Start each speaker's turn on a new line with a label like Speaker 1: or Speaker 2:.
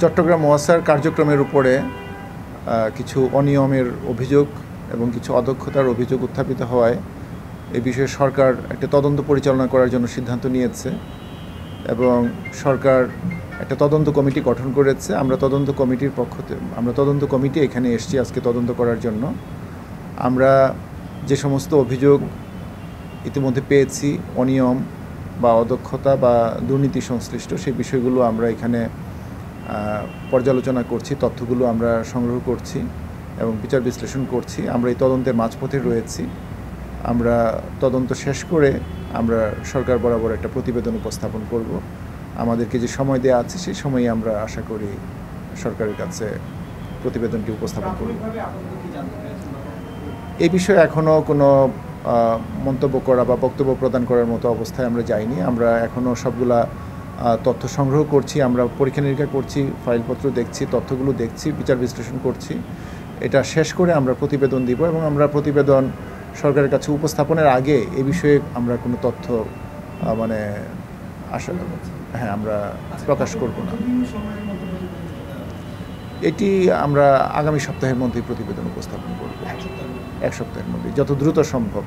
Speaker 1: চট্টগ্রাম ওয়াসার কার্যক্রমের উপরে কিছু অনিয়মের অভিযোগ এবং কিছু অদক্ষতার অভিযোগ উত্থাপিত হওয়ায় এই বিষয়ে সরকার একটা তদন্ত পরিচালনা করার জন্য সিদ্ধান্ত নিয়েছে এবং সরকার একটা তদন্ত কমিটি গঠন করেছে। আমরা তদন্ত কমিটি এখানে এসেছি আজকে তদন্ত করার জন্য। আমরা যে সমস্ত অভিযোগ ইতিমধ্যে পেয়েছি অনিয়ম বা অদক্ষতা বা দুর্নীতি সংশ্লিষ্ট সেই বিষয়গুলো আমরা এখানে পর্যালোচনা করছি, তথ্যগুলো আমরা সংগ্রহ করছি এবং বিচার বিশ্লেষণ করছি। আমরা এই তদন্তের মাঝপথে রয়েছি। আমরা তদন্ত শেষ করে আমরা সরকার বরাবর একটা প্রতিবেদন উপস্থাপন করব। আমাদেরকে যে সময় দেওয়া আছে সেই সময়ে আমরা আশা করি সরকারের কাছে প্রতিবেদনটি উপস্থাপন করব। এই বিষয়ে এখনও কোনো মন্তব্য করা বা বক্তব্য প্রদান করার মতো অবস্থায় আমরা যাইনি। আমরা এখনও সবগুলা তথ্য সংগ্রহ করছি, আমরা পরীক্ষা নিরীক্ষা করছি, ফাইলপত্র দেখছি, তথ্যগুলো দেখছি, বিচার বিশ্লেষণ করছি। এটা শেষ করে আমরা প্রতিবেদন দিব এবং আমরা প্রতিবেদন সরকারের কাছে উপস্থাপনের আগে এ বিষয়ে আমরা কোনো তথ্য আমরা প্রকাশ করব না। এটি আমরা আগামী সপ্তাহের মধ্যেই প্রতিবেদন উপস্থাপন করব, এক সপ্তাহের মধ্যে যত দ্রুত সম্ভব।